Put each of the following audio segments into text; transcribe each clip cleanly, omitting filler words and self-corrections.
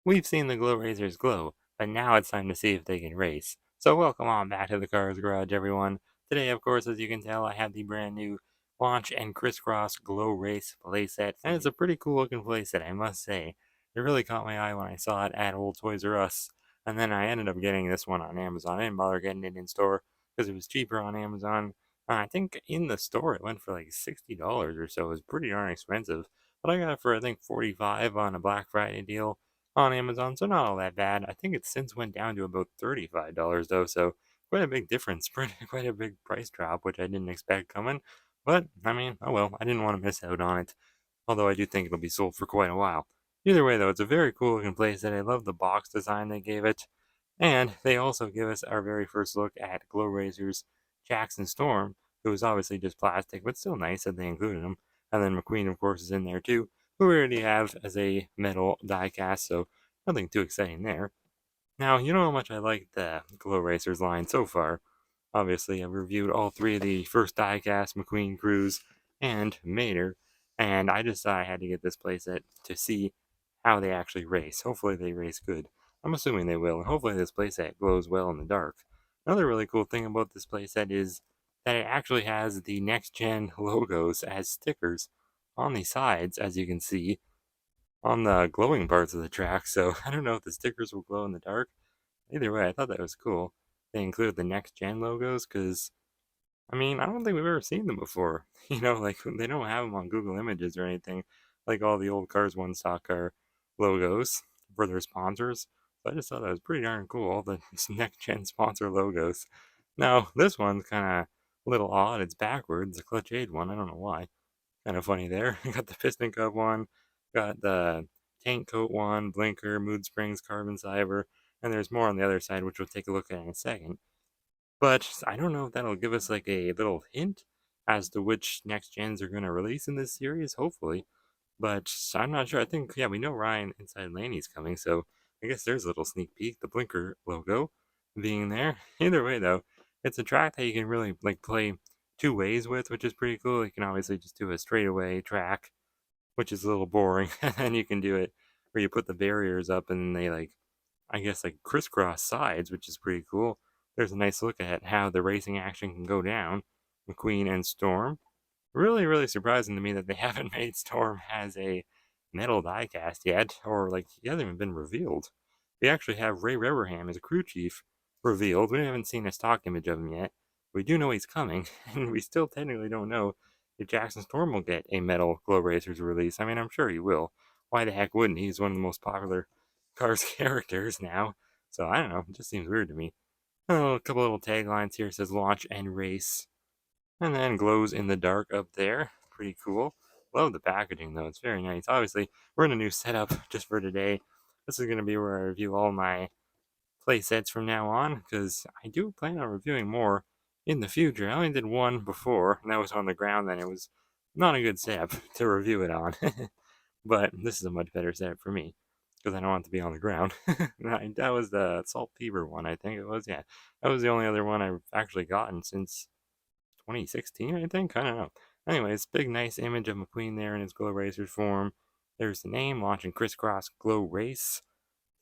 We've seen the glow racers glow, but now it's time to see if they can race. So welcome on back to the Cars Garage, everyone. Today, of course, as you can tell, I have the brand new Launch and Criss-Cross Glow Race playset, and it's a pretty cool looking playset, I must say. It really caught my eye when I saw it at old Toys R Us, and then I ended up getting this one on Amazon. I didn't bother getting it in store because it was cheaper on Amazon. I think in the store it went for like $60 or so. It was pretty darn expensive, but I got it for I think 45 on a Black Friday deal on Amazon, so not all that bad. I think it's since went down to about $35 though, so quite a big difference, quite a big price drop, which I didn't expect coming. But I mean, oh well, I didn't want to miss out on it. Although I do think it'll be sold for quite a while. Either way though, it's a very cool looking playset. I love the box design they gave it. And they also give us our very first look at Glow Razor's Jackson Storm, who was obviously just plastic, but still nice that they included him. And then McQueen, of course, is in there too, who we already have as a metal die cast, so nothing too exciting there. Now, you know how much I like the Glow Racers line so far. Obviously, I've reviewed all three of the first diecast, McQueen, Cruz, and Mater, and I just thought I had to get this playset to see how they actually race. Hopefully they race good. I'm assuming they will, and hopefully this playset glows well in the dark. Another really cool thing about this playset is that it actually has the next gen logos as stickers on the sides, as you can see, on the glowing parts of the track, so I don't know if the stickers will glow in the dark. Either way, I thought that was cool. They included the next gen logos because, I mean, I don't think we've ever seen them before. Like they don't have them on Google Images or anything like all the old Cars One Stock Car logos for their sponsors. So I just thought that was pretty darn cool, all the next gen sponsor logos. Now, this one's kind of a little odd. It's backwards, the Clutch Aid one. I don't know why. Kind of funny there. Got the piston cup one, got the tank coat one, blinker, mood springs, carbon fiber, and there's more on the other side, which we'll take a look at in a second. But I don't know if that'll give us like a little hint as to which next gens are going to release in this series, hopefully. But I'm not sure. I think, yeah, we know Ryan inside Laney's coming, so I guess there's a little sneak peek. The blinker logo being there. Either way, though, it's a track that you can really like play two ways with, which is pretty cool. You can obviously just do a straightaway track, which is a little boring, and then you can do it where you put the barriers up and they like, I guess, like crisscross sides, which is pretty cool. There's a nice look at how the racing action can go down. McQueen and Storm. Really, really surprising to me that they haven't made Storm as a metal diecast yet, or like he hasn't even been revealed. We actually have Ray Reverham as a crew chief revealed. We haven't seen a stock image of him yet. We do know he's coming, and we still technically don't know if Jackson Storm will get a metal Glow Racers release. I mean, I'm sure he will. Why the heck wouldn't he? He's one of the most popular Cars characters now. So I don't know. It just seems weird to me. Oh, a couple little taglines here. It says launch and race. And then glows in the dark up there. Pretty cool. Love the packaging though. It's very nice. Obviously, we're in a new setup just for today. This is going to be where I review all my play sets from now on because I do plan on reviewing more in the future. I only did one before, and that was on the ground, and it was not a good setup to review it on. But this is a much better setup for me because I don't want it to be on the ground. That was the Salt Fever one, I think it was. Yeah, that was the only other one I've actually gotten since 2016, I think. I don't know. Anyways, big nice image of McQueen there in his Glow Racers form. There's the name, Launching Criss-Cross Glow Race.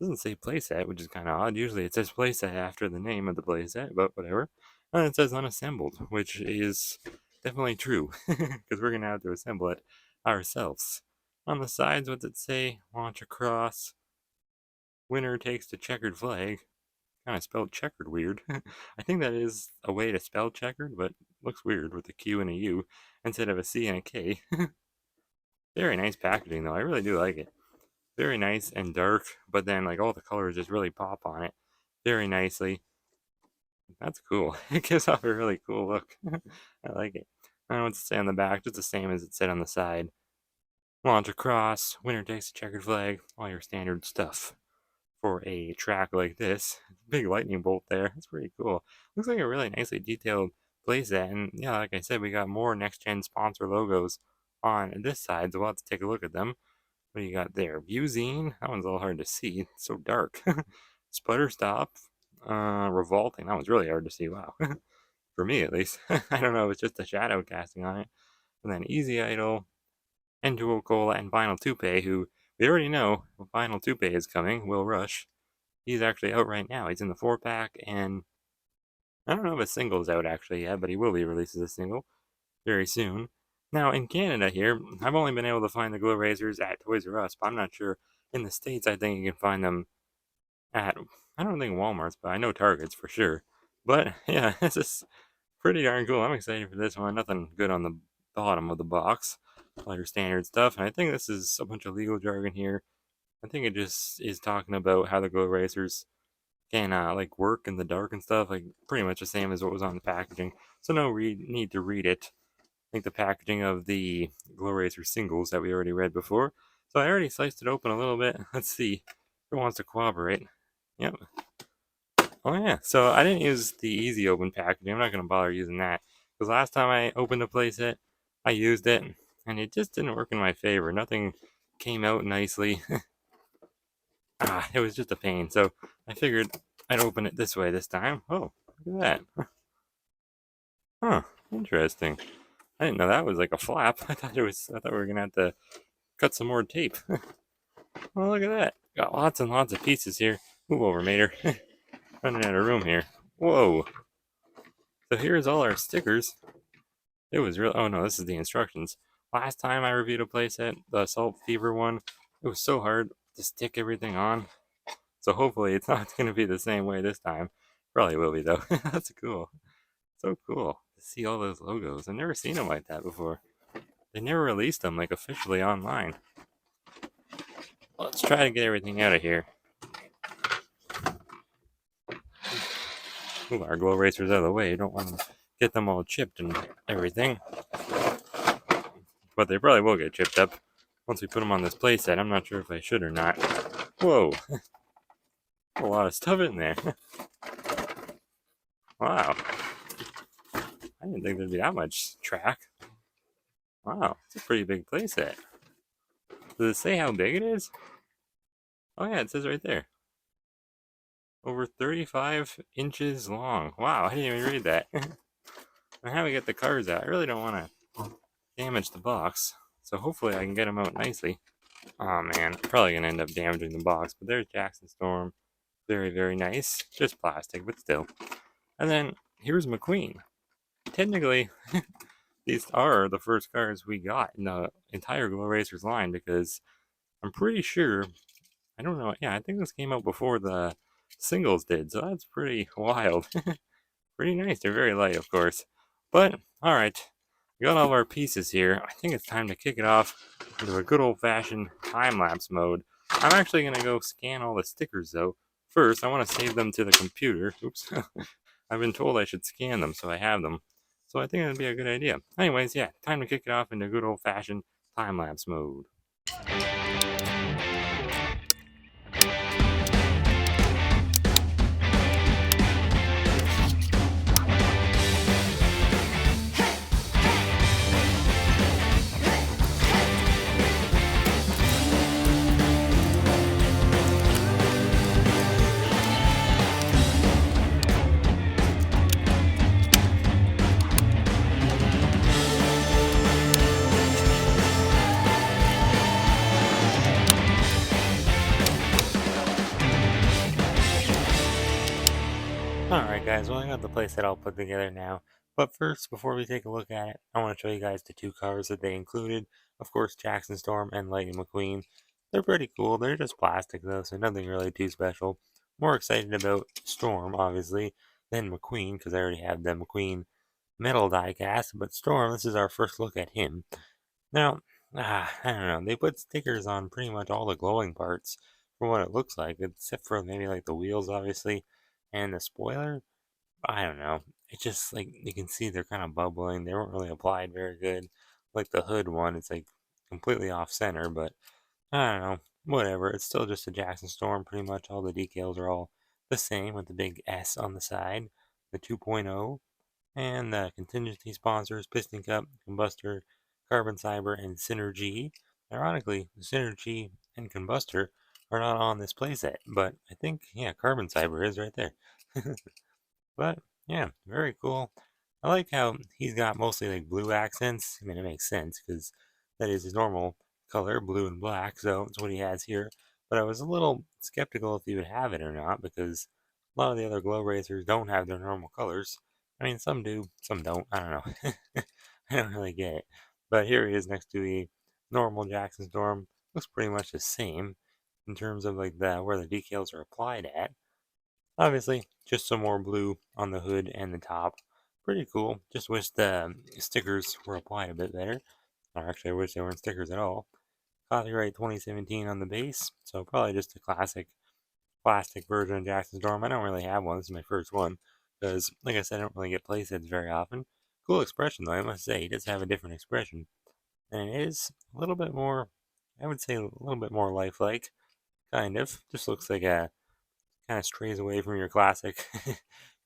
It doesn't say playset, which is kind of odd. Usually it says playset after the name of the playset, but whatever. And it says unassembled, which is definitely true, because we're going to have to assemble it ourselves. On the sides, what's it say? Launch across. Winner takes the checkered flag. Kind of spelled checkered weird. I think that is a way to spell checkered, but looks weird with a Q and a U instead of a C and a K. Very nice packaging though. I really do like it. Very nice and dark, but then like all the colors just really pop on it very nicely. That's cool. It gives off a really cool look. I like it. I don't know what to say on the back, just the same as it said on the side. Launch across, winner takes a checkered flag, all your standard stuff for a track like this. Big lightning bolt there. That's pretty cool. Looks like a really nicely detailed playset. And yeah, like I said, we got more next gen sponsor logos on this side, so we'll have to take a look at them. What do you got there? Buzine. That one's a little hard to see. It's so dark. Sputter stop. Revolting. That one's really hard to see. Wow. For me at least. I don't know. It's just a shadow casting on it. And then Easy Idol, Enduo Cola, and Vinyl Toupe, who we already know the final toupee is coming, Will Rush. He's actually out right now. He's in the 4-pack, and I don't know if a single's out actually yet, but he will be released as a single very soon. Now, in Canada here, I've only been able to find the Glow Razors at Toys R Us, but I'm not sure. In the States, I think you can find them at, I don't think Walmart's, but I know Target's for sure. But yeah, this is pretty darn cool. I'm excited for this one. Nothing good on the bottom of the box. All your standard stuff. And I think this is a bunch of legal jargon here. I think it just is talking about how the Glow Racers can like work in the dark and stuff. Like pretty much the same as what was on the packaging. So no need to read it. I think the packaging of the Glow Racer singles that we already read before. So I already sliced it open a little bit. Let's see if it wants to cooperate. Yep. Oh yeah. So I didn't use the easy open packaging. I'm not gonna bother using that because last time I opened a playset, I used it and it just didn't work in my favor. Nothing came out nicely. It was just a pain. So I figured I'd open it this way this time. Oh, look at that. Huh. Interesting. I didn't know that was like a flap. I thought we were gonna have to cut some more tape. Well, look at that. Got lots and lots of pieces here. Move over, Mater. Running out of room here. Whoa. So here's all our stickers. It was real. Oh no, this is the instructions. Last time I reviewed a playset, the Salt Fever one, it was so hard to stick everything on. So hopefully it's not going to be the same way this time. Probably will be though. That's cool. So cool to see all those logos. I've never seen them like that before. They never released them like officially online. Let's try to get everything out of here. Move our glow racers out of the way. You don't want to get them all chipped and everything. But they probably will get chipped up once we put them on this playset. I'm not sure if I should or not. Whoa. A lot of stuff in there. Wow. I didn't think there'd be that much track. Wow, it's a pretty big playset. Does it say how big it is? Oh yeah, it says right there. Over 35 inches long. Wow, I didn't even read that. And how we get the cars out? I really don't want to damage the box. So hopefully I can get them out nicely. Oh man, probably gonna end up damaging the box. But there's Jackson Storm. Very, very nice. Just plastic, but still. And then here's McQueen. Technically, these are the first cars we got in the entire Glow Racers line because I'm pretty sure, I don't know, yeah, I think this came out before the singles did, so that's pretty wild. Pretty nice. They're very light, of course. But, alright, we got all of our pieces here. I think it's time to kick it off into a good old-fashioned time-lapse mode. I'm actually going to go scan all the stickers, though. First, I want to save them to the computer. Oops. I've been told I should scan them, so I have them. So I think that'd be a good idea. Anyways, yeah, time to kick it off into good old-fashioned time-lapse mode. Alright guys, well I got the playset all put together now. But first, before we take a look at it, I want to show you guys the two cars that they included. Of course, Jackson Storm and Lightning McQueen. They're pretty cool. They're just plastic though, so nothing really too special. More excited about Storm, obviously, than McQueen, because I already have the McQueen metal die cast. But Storm, this is our first look at him. Now, I don't know. They put stickers on pretty much all the glowing parts for what it looks like, except for maybe like the wheels, obviously, and the spoiler. I don't know. It's just like you can see they're kind of bubbling. They weren't really applied very good. Like the hood one, it's like completely off center, but I don't know. Whatever. It's still just a Jackson Storm. Pretty much all the decals are all the same with the big S on the side, the 2.0, and the contingency sponsors Piston Cup, Combustor, Carbon Cyber, and Synergy. Ironically, the Synergy and Combustor are not on this playset, but I think, yeah, Carbon Cyber is right there. But, yeah, very cool. I like how he's got mostly like blue accents. I mean, it makes sense because that is his normal color, blue and black, so it's what he has here. But I was a little skeptical if he would have it or not because a lot of the other glow racers don't have their normal colors. I mean, some do, some don't. I don't know. I don't really get it. But here he is next to the normal Jackson Storm. Looks pretty much the same in terms of like the where the decals are applied at. Obviously, just some more blue on the hood and the top. Pretty cool. Just wish the stickers were applied a bit better. Or actually, I wish they weren't stickers at all. Copyright 2017 on the base, so probably just a classic plastic version of Jackson Storm. I don't really have one. This is my first one because, like I said, I don't really get playsets very often. Cool expression though, I must say. It does have a different expression, and it is a little bit more. I would say a little bit more lifelike, kind of. Just looks like a kind of strays away from your classic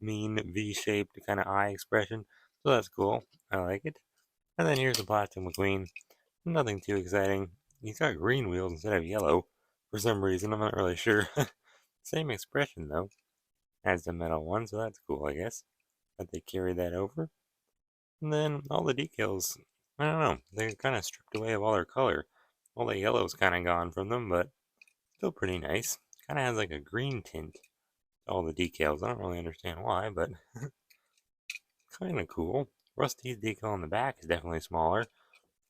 mean V-shaped kind of eye expression. So that's cool. I like it. And then here's the plastic McQueen. Nothing too exciting. He's got green wheels instead of yellow for some reason. I'm not really sure. Same expression though as the metal one, so that's cool, I guess. That they carry that over. And then all the decals, I don't know, they're kind of stripped away of all their color. All the yellow's kind of gone from them, but still pretty nice. Kind of has like a green tint to all the decals. I don't really understand why, but kind of cool. Rusty's decal on the back is definitely smaller.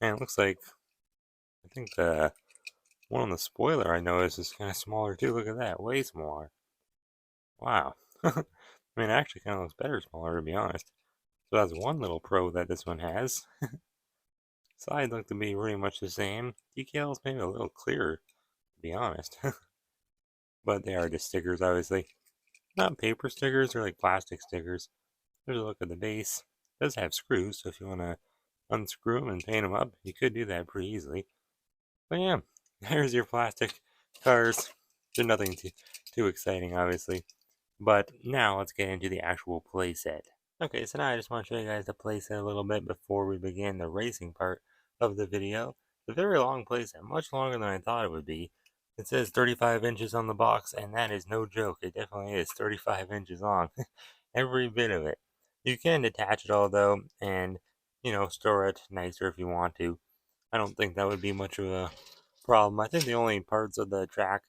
And it looks like, I think the one on the spoiler I noticed is kind of smaller too. Look at that, way smaller. Wow. I mean, it actually kind of looks better smaller, to be honest. So that's one little pro that this one has. Sides look to be pretty much the same. Decals maybe a little clearer, to be honest. But they are just stickers, obviously. Not paper stickers, they're like plastic stickers. There's a look at the base. It does have screws, so if you want to unscrew them and paint them up, you could do that pretty easily. But yeah, there's your plastic cars. They're nothing too exciting, obviously. But now let's get into the actual playset. Okay, so now I just want to show you guys the playset a little bit before we begin the racing part of the video. It's a very long playset, much longer than I thought it would be. It says 35 inches on the box, and that is no joke. It definitely is 35 inches long. Every bit of it. You can detach it all though, and store it nicer if you want to. I don't think that would be much of a problem. I think the only parts of the track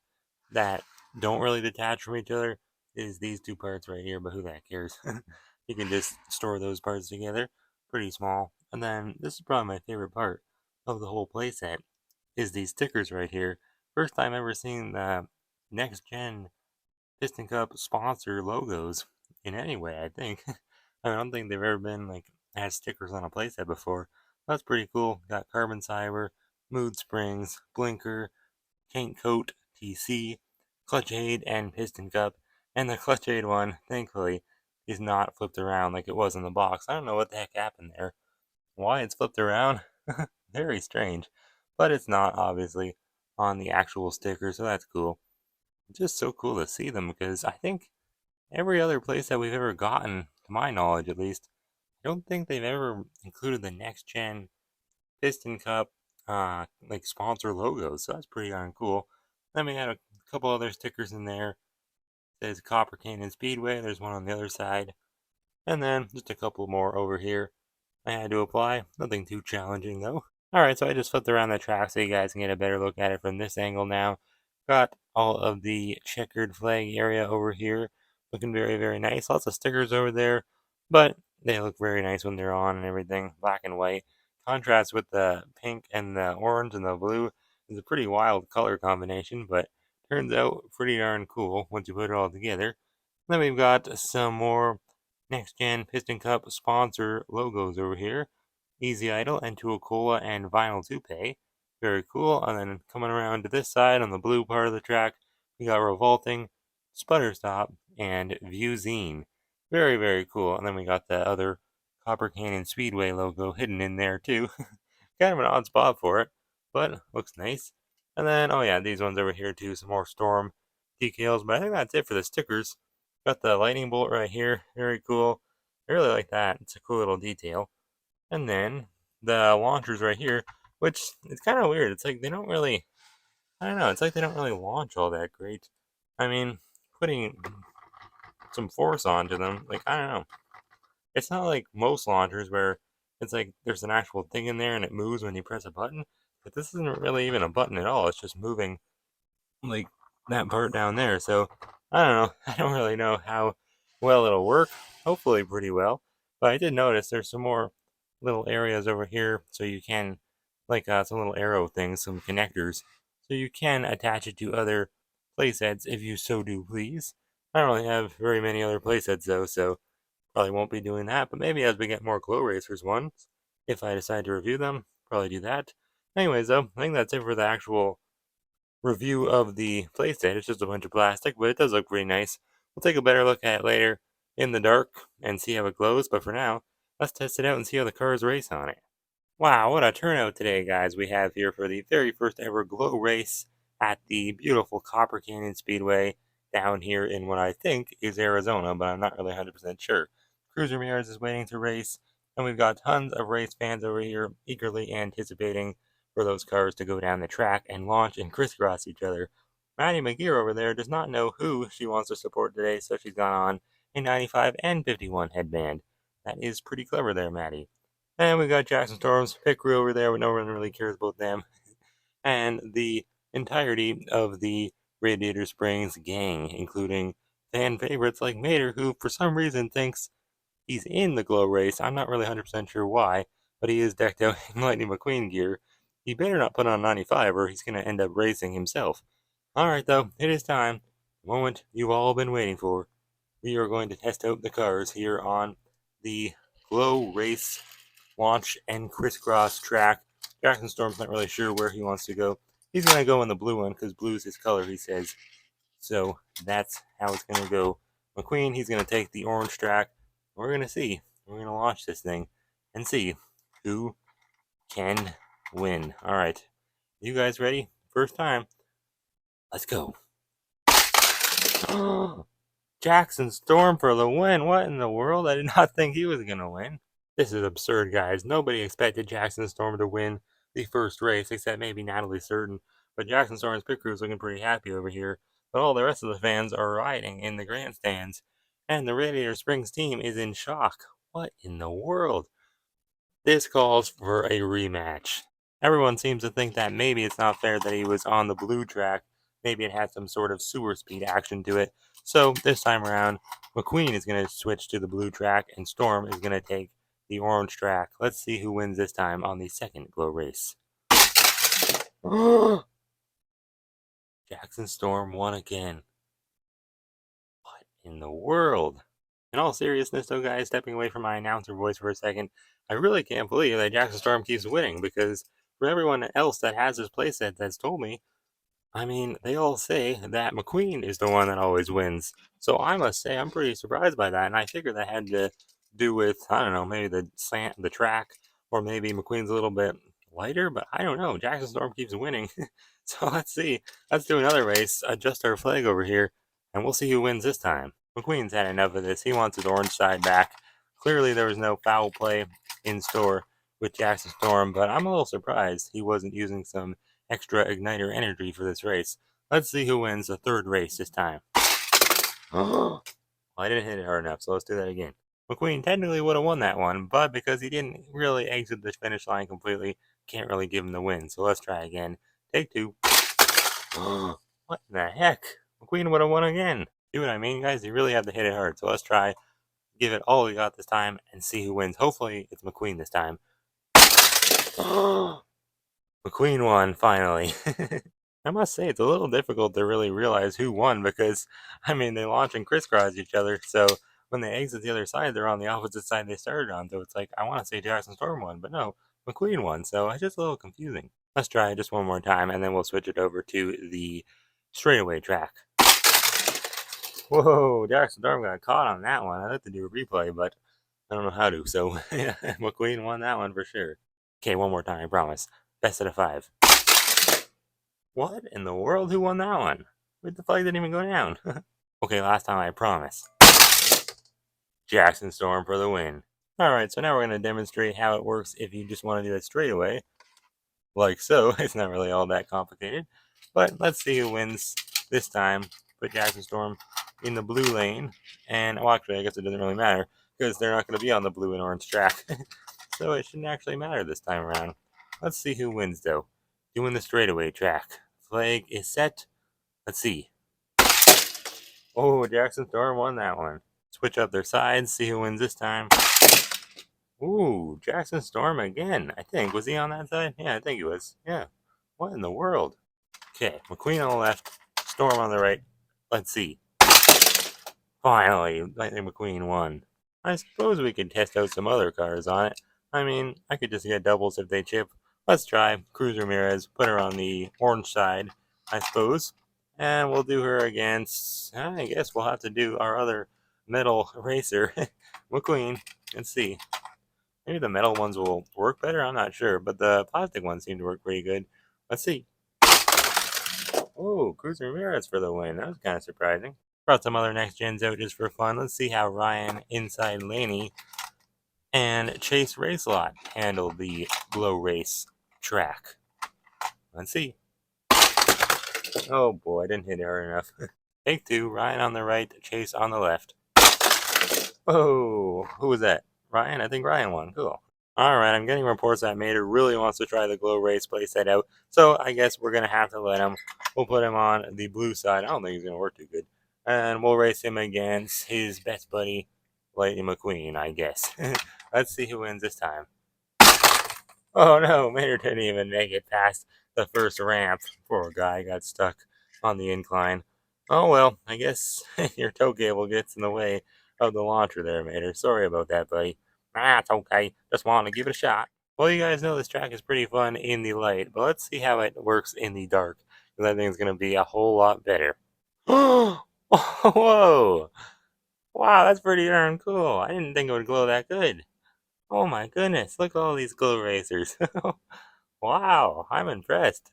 that don't really detach from each other is these two parts right here, but who the heck cares? You can just store those parts together. Pretty small. And then this is probably my favorite part of the whole playset is these stickers right here. First time ever seen the next gen Piston Cup sponsor logos in any way, I think. I don't think they've ever been like had stickers on a playset before. That's pretty cool. Got carbon fiber, mood springs, blinker, paint coat, TC, clutch aid, and piston cup. And the clutch aid one, thankfully, is not flipped around like it was in the box. I don't know what the heck happened there. Why it's flipped around? Very strange. But it's not, obviously, on the actual sticker, so that's cool. It's just so cool to see them because I think every other place that we've ever gotten, to my knowledge at least, I don't think they've ever included the next gen Piston Cup like sponsor logos, so that's pretty darn cool. Then we had a couple other stickers in there. It says Copper Canyon Speedway. There's one on the other side, and then just a couple more over here. I had to apply. Nothing too challenging though. Alright, so I just flipped around the track so you guys can get a better look at it from this angle now. Got all of the checkered flag area over here. Looking very, very nice. Lots of stickers over there, but they look very nice when they're on and everything. Black and white. Contrast with the pink and the orange and the blue is a pretty wild color combination, but turns out pretty darn cool once you put it all together. Then we've got some more Next Gen Piston Cup sponsor logos over here. Easy Idle, N2O Cola, and Vinyl Toupee. Very cool. And then coming around to this side on the blue part of the track, we got Revolting, Sputter Stop, and View Zine. Very, very cool. And then we got the other Copper Canyon Speedway logo hidden in there too. Kind of an odd spot for it, but looks nice. And then, oh yeah, these ones over here too, some more Storm decals. But I think that's it for the stickers. Got the lightning bolt right here. Very cool. I really like that. It's a cool little detail. And then the launchers right here, which it's kind of weird. It's like they don't really, I don't know, it's like they don't really launch all that great. I mean, putting some force onto them, like, I don't know. It's not like most launchers where it's like there's an actual thing in there and it moves when you press a button. but this isn't really even a button at all. It's just moving like that part down there. So I don't know. I don't really know how well it'll work. Hopefully pretty well. But I did notice there's some more little areas over here, so you can like some little arrow things, some connectors, so you can attach it to other playsets if you so do please. I don't really have very many other playsets though, so probably won't be doing that. But maybe as we get more Glow Racers ones, if I decide to review them, probably do that. Anyways, though, I think that's it for the actual review of the playset. It's just a bunch of plastic, but it does look pretty nice. We'll take a better look at it later in the dark and see how it glows, but for now, let's test it out and see how the cars race on it. Wow, what a turnout today, guys, we have here for the very first ever Glow Race at the beautiful Copper Canyon Speedway down here in what I think is Arizona, but I'm not really 100% sure. Cruz Ramirez is waiting to race, and we've got tons of race fans over here eagerly anticipating for those cars to go down the track and launch and crisscross each other. Maddie McGear over there does not know who she wants to support today, so she's gone on a 95 and 51 headband. That is pretty clever there, Maddie. And we got Jackson Storm's pit crew over there, but no one really cares about them. And the entirety of the Radiator Springs gang, including fan favorites like Mater, who for some reason thinks he's in the Glow Race. I'm not really 100% sure why, but he is decked out in Lightning McQueen gear. He better not put on 95 or he's going to end up racing himself. Alright, though, it is time. The moment you've all been waiting for. We are going to test out the cars here on the Glow Race Launch and Crisscross track. Jackson Storm's not really sure where he wants to go. He's going to go in the blue one because blue's his color, he says. So that's how it's going to go. McQueen, he's going to take the orange track. We're going to see. We're going to launch this thing and see who can win. All right. You guys ready? First time. Let's go. Jackson Storm for the win. What in the world? I did not think he was going to win. This is absurd, guys. Nobody expected Jackson Storm to win the first race, except maybe Natalie Certain. But Jackson Storm's pit crew is looking pretty happy over here. But all the rest of the fans are rioting in the grandstands. And the Radiator Springs team is in shock. What in the world? This calls for a rematch. Everyone seems to think that maybe it's not fair that he was on the blue track. Maybe it had some sort of sewer speed action to it. So this time around, McQueen is going to switch to the blue track and Storm is going to take the orange track. Let's see who wins this time on the second Glow Race. Jackson Storm won again. What in the world? In all seriousness, though, guys, stepping away from my announcer voice for a second, I really can't believe that Jackson Storm keeps winning because for everyone else that has his playset that's told me, I mean, they all say that McQueen is the one that always wins. So I must say I'm pretty surprised by that, and I figure that had to do with, I don't know, maybe the slant, the track, or maybe McQueen's a little bit lighter, but I don't know. Jackson Storm keeps winning. So let's see. Let's do another race, adjust our flag over here, and we'll see who wins this time. McQueen's had enough of this. He wants his orange side back. Clearly there was no foul play in store with Jackson Storm, but I'm a little surprised he wasn't using some extra igniter energy for this race. Let's see who wins the third race this time. Well, I didn't hit it hard enough, so let's do that again. McQueen technically would have won that one, but because he didn't really exit the finish line completely, can't really give him the win. So let's try again. Take two. What the heck? McQueen would have won again. See what I mean, guys? You really have to hit it hard. So let's try. Give it all we got this time and see who wins. Hopefully it's McQueen this time. McQueen won, finally. I must say, it's a little difficult to really realize who won because, I mean, they launch and crisscross each other. So when they exit the other side, they're on the opposite side they started on. So it's like, I want to say Jackson Storm won, but no, McQueen won. So it's just a little confusing. Let's try it just one more time, and then we'll switch it over to the straightaway track. Whoa, Jackson Storm got caught on that one. I'd like to do a replay, but I don't know how to. So McQueen won that one for sure. Okay, one more time, I promise. Best out of 5. What in the world? Who won that one? The flag didn't even go down. Okay, last time, I promise. Jackson Storm for the win. Alright, so now we're going to demonstrate how it works if you just want to do it straight away. Like so. It's not really all that complicated. But let's see who wins this time. Put Jackson Storm in the blue lane. And, well, actually, I guess it doesn't really matter because they're not going to be on the blue and orange track. So it shouldn't actually matter this time around. Let's see who wins, though. doing the straightaway track. Flag is set. Let's see. Oh, Jackson Storm won that one. Switch up their sides, see who wins this time. Ooh, Jackson Storm again, I think. Was he on that side? Yeah, I think he was. Yeah. What in the world? Okay, McQueen on the left, Storm on the right. Let's see. Finally, Lightning McQueen won. I suppose we could test out some other cars on it. I mean, I could just get doubles if they chip. Let's try Cruz Ramirez, put her on the orange side, I suppose. And we'll do her against, I guess we'll have to do our other metal racer, McQueen. Let's see. Maybe the metal ones will work better, I'm not sure, but the plastic ones seem to work pretty good. Let's see. Oh, Cruz Ramirez for the win. That was kind of surprising. Brought some other next gens out just for fun. Let's see how Ryan, Inside Laney, and Chase Racelot handle the Glow Race track. Let's see. Oh boy, I didn't hit it hard enough. Take two, Ryan on the right, Chase on the left. Oh, who was that? Ryan? I think Ryan won. Cool. Alright, I'm getting reports that Mater really wants to try the Glow Race playset out, so I guess we're going to have to let him. We'll put him on the blue side. I don't think he's going to work too good. And we'll race him against his best buddy, Lightning McQueen, I guess. Let's see who wins this time. Oh no, Mater didn't even make it past the first ramp. Poor guy got stuck on the incline. Oh well, I guess your tow cable gets in the way of the launcher there, Mater. Sorry about that, buddy. Ah, it's okay. Just wanted to give it a shot. Well, you guys know this track is pretty fun in the light, but let's see how it works in the dark, because I think it's going to be a whole lot better. Oh, whoa! Wow, that's pretty darn cool. I didn't think it would glow that good. Oh my goodness, look at all these glow racers. Wow, I'm impressed.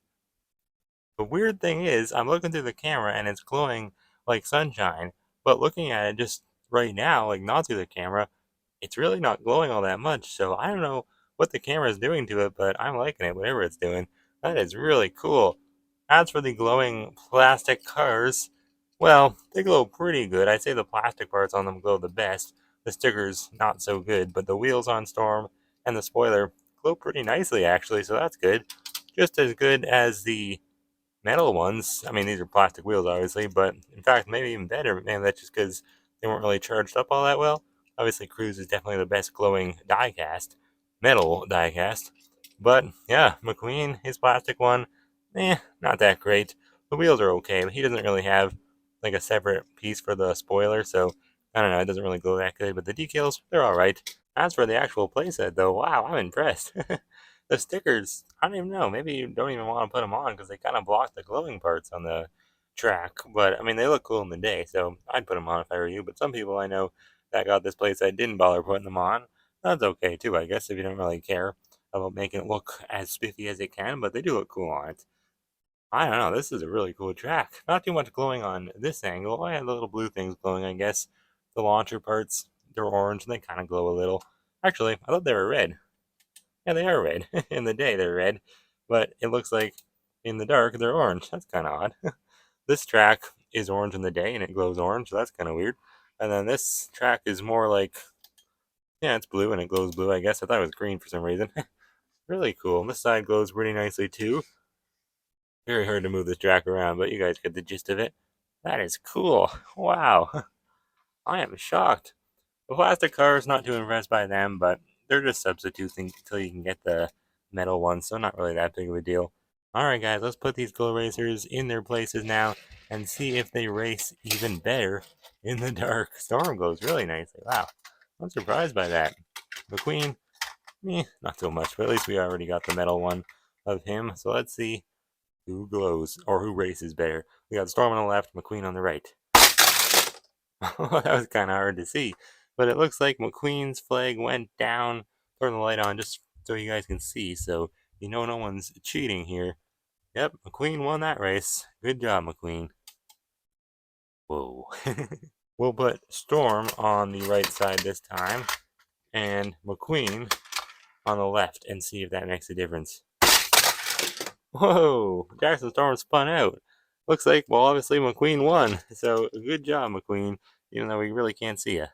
The weird thing is, I'm looking through the camera and it's glowing like sunshine, but looking at it just right now, like not through the camera, it's really not glowing all that much. So I don't know what the camera is doing to it, but I'm liking it, whatever it's doing. That is really cool. As for the glowing plastic cars, well, they glow pretty good. I'd say the plastic parts on them glow the best. The stickers, not so good, but the wheels on Storm and the spoiler glow pretty nicely, actually, so that's good. Just as good as the metal ones. I mean, these are plastic wheels, obviously, but in fact, maybe even better. Maybe that's just because they weren't really charged up all that well. Obviously, Cruz is definitely the best glowing diecast, metal diecast. But yeah, McQueen, his plastic one, not that great. The wheels are okay, but he doesn't really have like a separate piece for the spoiler, so I don't know, it doesn't really glow that good. But the decals, they're alright. As for the actual playset, though, wow, I'm impressed. The stickers, I don't even know. Maybe you don't even want to put them on because they kind of block the glowing parts on the track. But I mean, they look cool in the day, so I'd put them on if I were you. But some people I know that got this place that didn't bother putting them on. That's okay too, I guess, if you don't really care about making it look as spiffy as it can. But they do look cool on it. I don't know. This is a really cool track. Not too much glowing on this angle. I had the little blue things glowing, I guess. The launcher parts, they're orange and they kind of glow a little. Actually, I thought they were red. Yeah, they are red. In the day, they're red, but it looks like in the dark, they're orange. That's kind of odd. This track is orange in the day, and it glows orange, so that's kind of weird. And then this track is more like, yeah, it's blue, and it glows blue, I guess. I thought it was green for some reason. Really cool. And this side glows pretty nicely, too. Very hard to move this track around, but you guys get the gist of it. That is cool. Wow. I am shocked. The plastic cars, not too impressed by them, but they're just substitutes until you can get the metal ones, so not really that big of a deal. Alright guys, let's put these glow racers in their places now and see if they race even better in the dark. Storm glows really nicely. Wow. I'm surprised by that. McQueen, not so much, but at least we already got the metal one of him. So let's see who glows or who races better. We got Storm on the left, McQueen on the right. That was kind of hard to see. But it looks like McQueen's flag went down. Turn the light on just so you guys can see. So you know no one's cheating here. Yep, McQueen won that race. Good job, McQueen. Whoa. We'll put Storm on the right side this time. And McQueen on the left and see if that makes a difference. Whoa! Jackson Storm spun out. Looks like, well, obviously McQueen won. So good job, McQueen. Even though we really can't see you.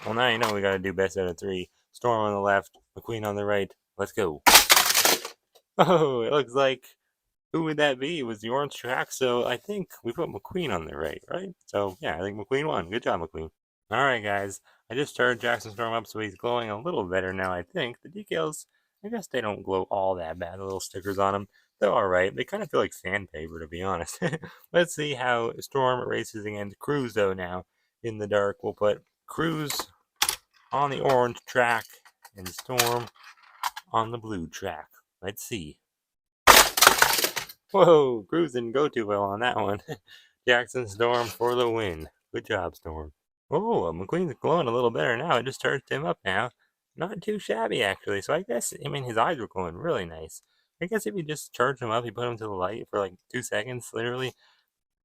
Well, now you know we gotta do best out of three. Storm on the left, McQueen on the right. Let's go. Oh, it looks like who would that be? It was the orange track, so I think we put McQueen on the right? So yeah, I think McQueen won. Good job, McQueen. Alright guys, I just started Jackson Storm up so he's glowing a little better now, I think. The decals, I guess they don't glow all that bad, the little stickers on them. They're alright. They kind of feel like sandpaper, to be honest. Let's see how Storm races against Cruz, though, now. In the dark, we'll put Cruz on the orange track and Storm on the blue track. Let's see. Whoa, Cruz didn't go too well on that one. Jackson Storm for the win. Good job, Storm. Oh, McQueen's glowing a little better now. I just charged him up now. Not too shabby, actually. So I guess, I mean, his eyes were glowing really nice. I guess if you just charge him up, you put him to the light for like 2 seconds, literally,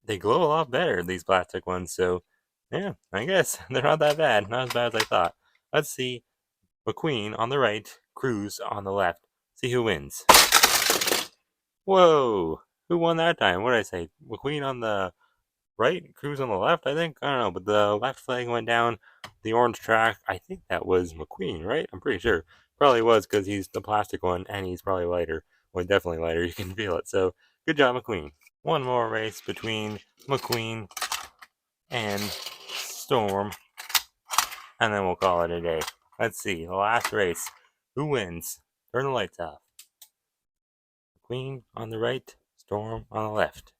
they glow a lot better, these plastic ones. So, yeah, I guess they're not that bad. Not as bad as I thought. Let's see. McQueen on the right, Cruz on the left. See who wins. Whoa! Who won that time? What did I say? McQueen on the right, Cruz on the left, I think. I don't know, but the left flag went down. The orange track, I think that was McQueen, right? I'm pretty sure. Probably was because he's the plastic one and he's probably lighter. Well, definitely lighter. You can feel it. So, good job, McQueen. One more race between McQueen and Storm, and then we'll call it a day. Let's see. The last race. Who wins? Turn the lights off. McQueen on the right, Storm on the left.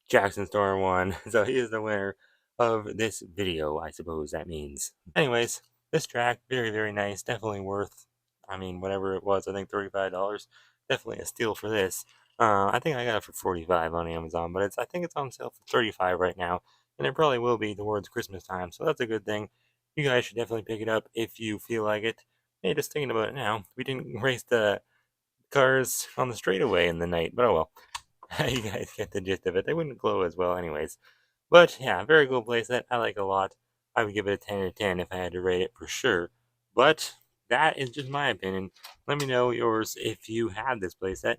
Jackson Storm won, so he is the winner of this video, I suppose that means. Anyways, this track, very, very nice. Definitely worth, I mean, whatever it was, I think $35. Definitely a steal for this. I think I got it for $45 on Amazon, but I think it's on sale for $35 right now, and it probably will be towards Christmas time, so that's a good thing. You guys should definitely pick it up if you feel like it. Hey, just thinking about it now, we didn't race the cars on the straightaway in the night, but oh well. You guys get the gist of it. They wouldn't glow as well anyways. But yeah, very cool playset. I like it a lot. I would give it a 10 out of 10 if I had to rate it for sure. But that is just my opinion. Let me know yours if you have this playset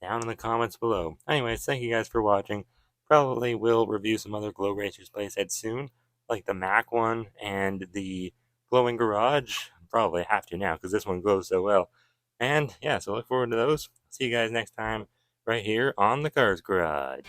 down in the comments below. Anyways, thank you guys for watching. Probably will review some other Glow Racers playsets soon, like the Mac one and the Glowing Garage. Probably have to now because this one glows so well. And yeah, so look forward to those. See you guys next time right here on the Cars Garage.